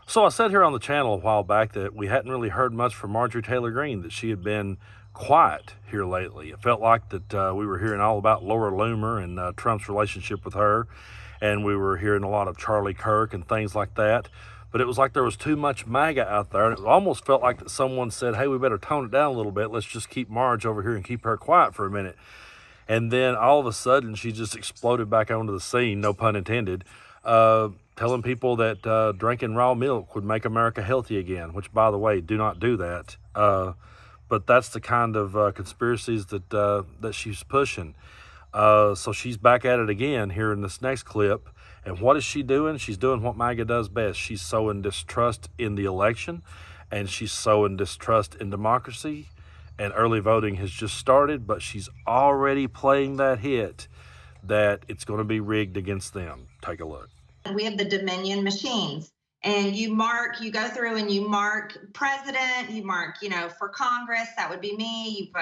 So I said here on the channel a while back that we hadn't really heard much from Marjorie Taylor Greene, that she had been quiet here lately. It felt like that we were hearing all about Laura Loomer and Trump's relationship with her, and we were hearing a lot of Charlie Kirk and things like that. But it was like there was too much MAGA out there, and it almost felt like that someone said, hey, we better tone it down a little bit. Let's just keep Marge over here and keep her quiet for a minute. And then all of a sudden, she just exploded back onto the scene, no pun intended, telling people that drinking raw milk would make America healthy again, which, by the way, do not do that. But that's the kind of conspiracies that she's pushing. So she's back at it again here in this next clip. And what is she doing? She's doing what MAGA does best. She's sowing distrust in the election, and she's sowing distrust in democracy. And early voting has just started, but she's already playing that hit that it's going to be rigged against them. Take a look. We have the Dominion machines, and you go through and you mark president, you mark, for Congress, that would be me.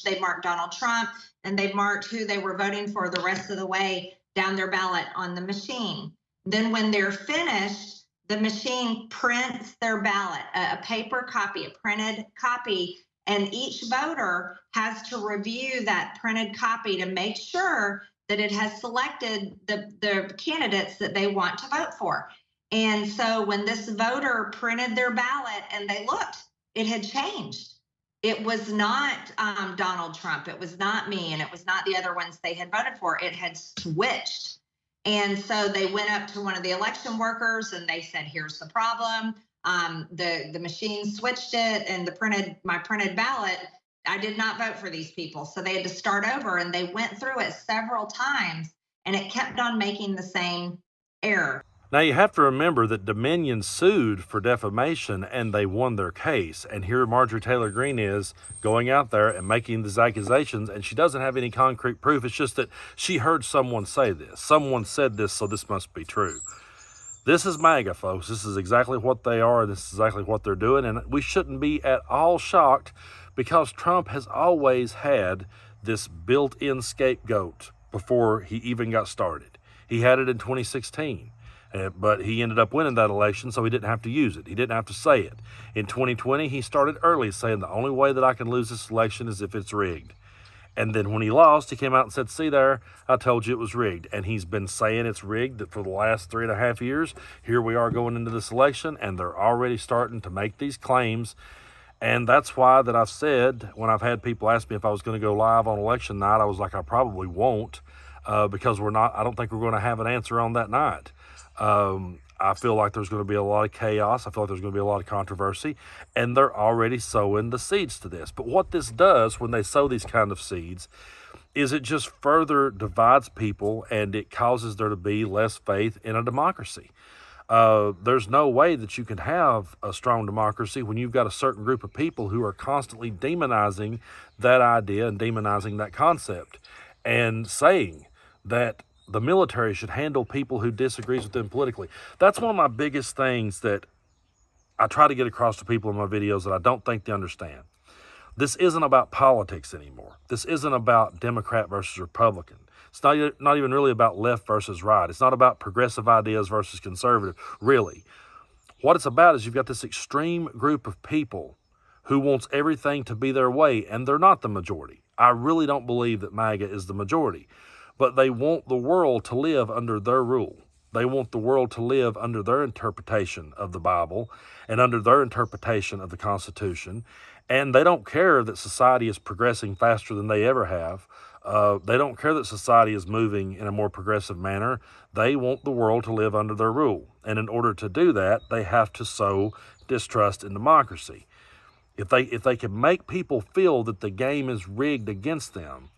They marked Donald Trump, and they marked who they were voting for the rest of the way down their ballot on the machine. Then when they're finished, the machine prints their ballot, a paper copy, a printed copy, and each voter has to review that printed copy to make sure that it has selected the candidates that they want to vote for. And so when this voter printed their ballot and they looked, it had changed. It was not Donald Trump. It was not me. And it was not the other ones they had voted for. It had switched. And so they went up to one of the election workers and they said, here's the problem. The machine switched it, and my printed ballot, I did not vote for these people. So they had to start over, and they went through it several times, and it kept on making the same error. Now, you have to remember that Dominion sued for defamation, and they won their case. And here Marjorie Taylor Greene is going out there and making these accusations, and she doesn't have any concrete proof. It's just that she heard someone say this. Someone said this, so this must be true. This is MAGA, folks. This is exactly what they are. This is exactly what they're doing. And we shouldn't be at all shocked, because Trump has always had this built-in scapegoat before he even got started. He had it in 2016, but he ended up winning that election, so he didn't have to use it. He didn't have to say it. In 2020, he started early, saying the only way that I can lose this election is if it's rigged. And then when he lost, he came out and said, see there, I told you it was rigged. And he's been saying it's rigged for the last 3.5 years. Here we are going into this election, and they're already starting to make these claims. And that's why that I've said, when I've had people ask me if I was going to go live on election night, I was like, I probably won't, because I don't think we're going to have an answer on that night. I feel like there's going to be a lot of chaos. I feel like there's going to be a lot of controversy, and they're already sowing the seeds to this. But what this does when they sow these kind of seeds is it just further divides people, and it causes there to be less faith in a democracy. There's no way that you can have a strong democracy when you've got a certain group of people who are constantly demonizing that idea and demonizing that concept, and saying that the military should handle people who disagrees with them politically. That's one of my biggest things that I try to get across to people in my videos that I don't think they understand. This isn't about politics anymore. This isn't about Democrat versus Republican. It's not even really about left versus right. It's not about progressive ideas versus conservative, really. What it's about is you've got this extreme group of people who wants everything to be their way, and they're not the majority. I really don't believe that MAGA is the majority. But they want the world to live under their rule. They want the world to live under their interpretation of the Bible and under their interpretation of the Constitution. And they don't care that society is progressing faster than they ever have. They don't care that society is moving in a more progressive manner. They want the world to live under their rule. And in order to do that, they have to sow distrust in democracy. If they can make people feel that the game is rigged against them,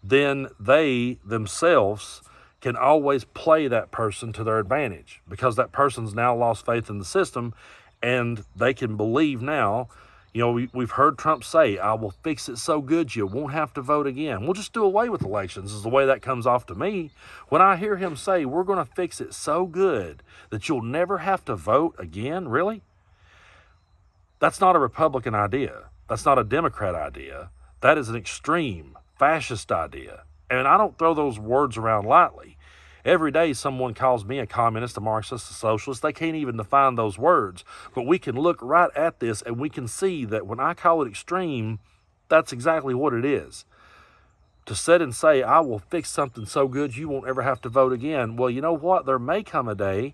then they themselves can always play that person to their advantage, because that person's now lost faith in the system, and they can believe now. We've heard Trump say, I will fix it so good you won't have to vote again. We'll just do away with elections, is the way that comes off to me. When I hear him say, we're going to fix it so good that you'll never have to vote again, really? That's not a Republican idea. That's not a Democrat idea. That is an extreme fascist idea. And I don't throw those words around lightly. Every day someone calls me a communist, a Marxist, a socialist. They can't even define those words. But we can look right at this and we can see that when I call it extreme, that's exactly what it is. To sit and say, I will fix something so good you won't ever have to vote again. Well, you know what? There may come a day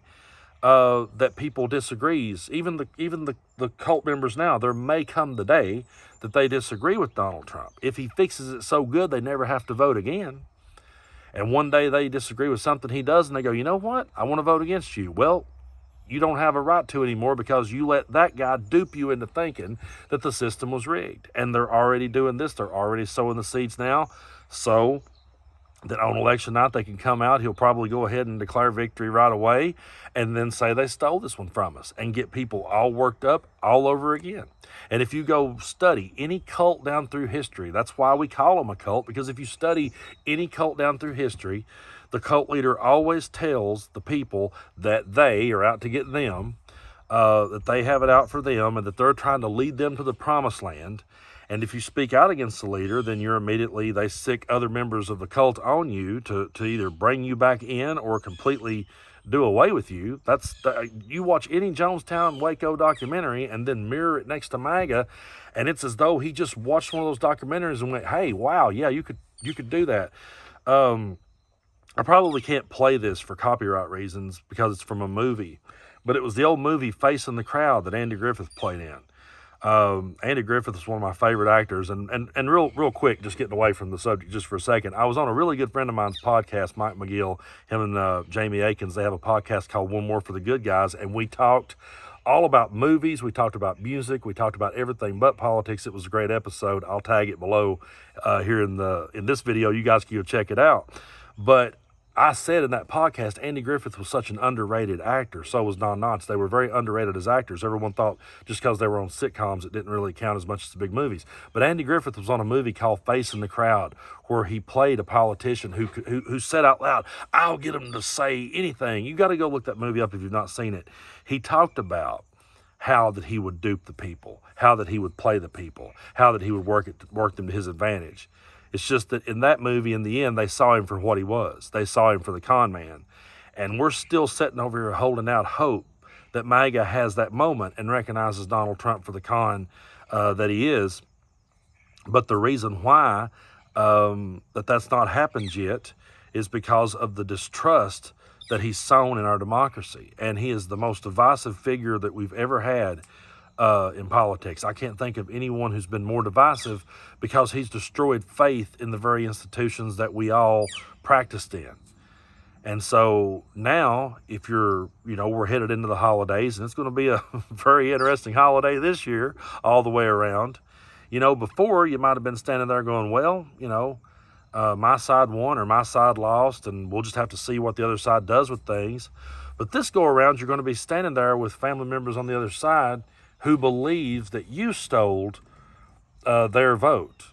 that people disagrees. Even the cult members now, there may come the day that they disagree with Donald Trump. If he fixes it so good, they never have to vote again. And one day they disagree with something he does, and they go, you know what? I want to vote against you. Well, you don't have a right to anymore because you let that guy dupe you into thinking that the system was rigged. And they're already doing this. They're already sowing the seeds now. So that on election night they can come out, he'll probably go ahead and declare victory right away and then say they stole this one from us and get people all worked up all over again. And if you go study any cult down through history, that's why we call them a cult, because if you study any cult down through history, the cult leader always tells the people that they are out to get them, that they have it out for them, and that they're trying to lead them to the promised land. And if you speak out against the leader, then they sick other members of the cult on you to either bring you back in or completely do away with you. You watch any Jonestown Waco documentary and then mirror it next to MAGA, and it's as though he just watched one of those documentaries and went, hey, wow, yeah, you could do that. I probably can't play this for copyright reasons because it's from a movie, but it was the old movie Facing the Crowd that Andy Griffith played in. Andy Griffith is one of my favorite actors, and real quick, just getting away from the subject just for a second. I was on a really good friend of mine's podcast, Mike McGill, him and Jamie Akins. They have a podcast called One More for the Good Guys, and we talked all about movies. We talked about music. We talked about everything but politics. It was a great episode. I'll tag it below here in this video. You guys can go check it out. But I said in that podcast, Andy Griffith was such an underrated actor. So was Don Knotts. They were very underrated as actors. Everyone thought just because they were on sitcoms, it didn't really count as much as the big movies. But Andy Griffith was on a movie called Facing the Crowd, where he played a politician who said out loud, I'll get him to say anything. You got to go look that movie up if you've not seen it. He talked about how that he would dupe the people, how that he would play the people, how that he would work them to his advantage. It's just that in that movie, in the end, they saw him for what he was. They saw him for the con man. And we're still sitting over here holding out hope that MAGA has that moment and recognizes Donald Trump for the con that he is. But the reason why that's not happened yet is because of the distrust that he's sown in our democracy. And he is the most divisive figure that we've ever had in politics. I can't think of anyone who's been more divisive, because he's destroyed faith in the very institutions that we all practiced in. And so now, if we're headed into the holidays, and it's going to be a very interesting holiday this year, all the way around. Before you might have been standing there going, well, my side won or my side lost, and we'll just have to see what the other side does with things. But this go around, you're going to be standing there with family members on the other side who believes that you stole their vote.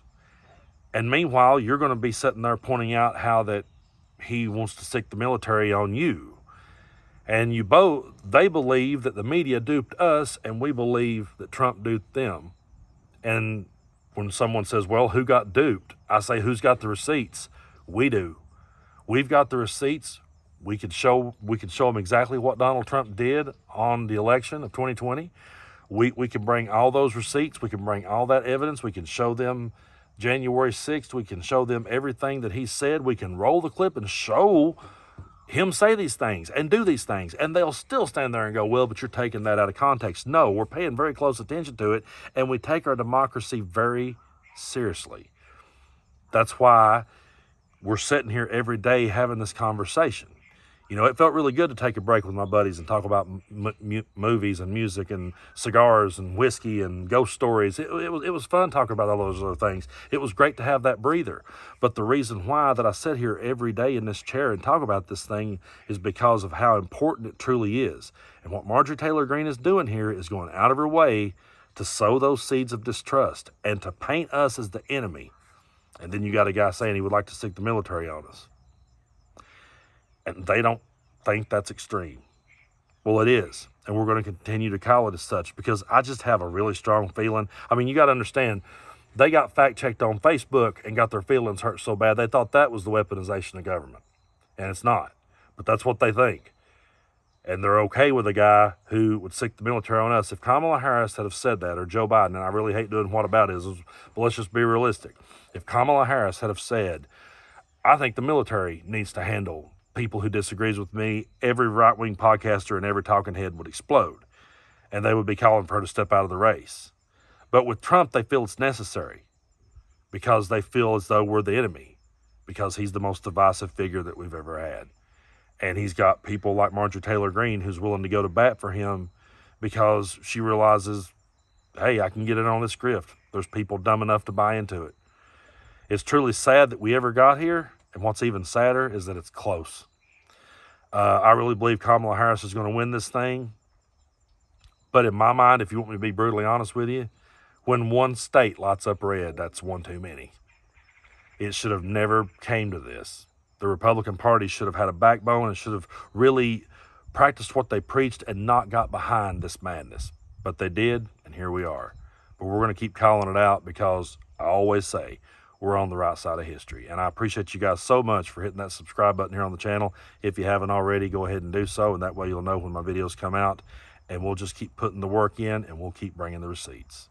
And meanwhile, you're going to be sitting there pointing out how that he wants to stick the military on you. And they believe that the media duped us, and we believe that Trump duped them. And when someone says, well, who got duped? I say, who's got the receipts? We do. We've got the receipts. We could show them exactly what Donald Trump did on the election of 2020. We can bring all those receipts. We can bring all that evidence. We can show them January 6th. We can show them everything that he said. We can roll the clip and show him say these things and do these things. And they'll still stand there and go, well, but you're taking that out of context. No, we're paying very close attention to it, and we take our democracy very seriously. That's why we're sitting here every day having this conversation. It felt really good to take a break with my buddies and talk about movies and music and cigars and whiskey and ghost stories. It was fun talking about all those other things. It was great to have that breather. But the reason why that I sit here every day in this chair and talk about this thing is because of how important it truly is. And what Marjorie Taylor Greene is doing here is going out of her way to sow those seeds of distrust and to paint us as the enemy. And then you got a guy saying he would like to stick the military on us. And they don't think that's extreme. Well, it is. And we're going to continue to call it as such, because I just have a really strong feeling. I mean, you got to understand, they got fact-checked on Facebook and got their feelings hurt so bad they thought that was the weaponization of government. And it's not. But that's what they think. And they're okay with a guy who would sick the military on us. If Kamala Harris had have said that, or Joe Biden, and I really hate doing what about is, but let's just be realistic. If Kamala Harris had have said, I think the military needs to handle people who disagrees with me, every right-wing podcaster and every talking head would explode. And they would be calling for her to step out of the race. But with Trump, they feel it's necessary because they feel as though we're the enemy, because he's the most divisive figure that we've ever had. And he's got people like Marjorie Taylor Greene who's willing to go to bat for him because she realizes, hey, I can get in on this grift. There's people dumb enough to buy into it. It's truly sad that we ever got here. And what's even sadder is that it's close. I really believe Kamala Harris is going to win this thing. But in my mind, if you want me to be brutally honest with you, when one state lights up red, that's one too many. It should have never came to this. The Republican Party should have had a backbone and should have really practiced what they preached and not got behind this madness. But they did, and here we are. But we're going to keep calling it out because I always say we're on the right side of history. And I appreciate you guys so much for hitting that subscribe button here on the channel. If you haven't already, go ahead and do so, and that way you'll know when my videos come out. And we'll just keep putting the work in, and we'll keep bringing the receipts.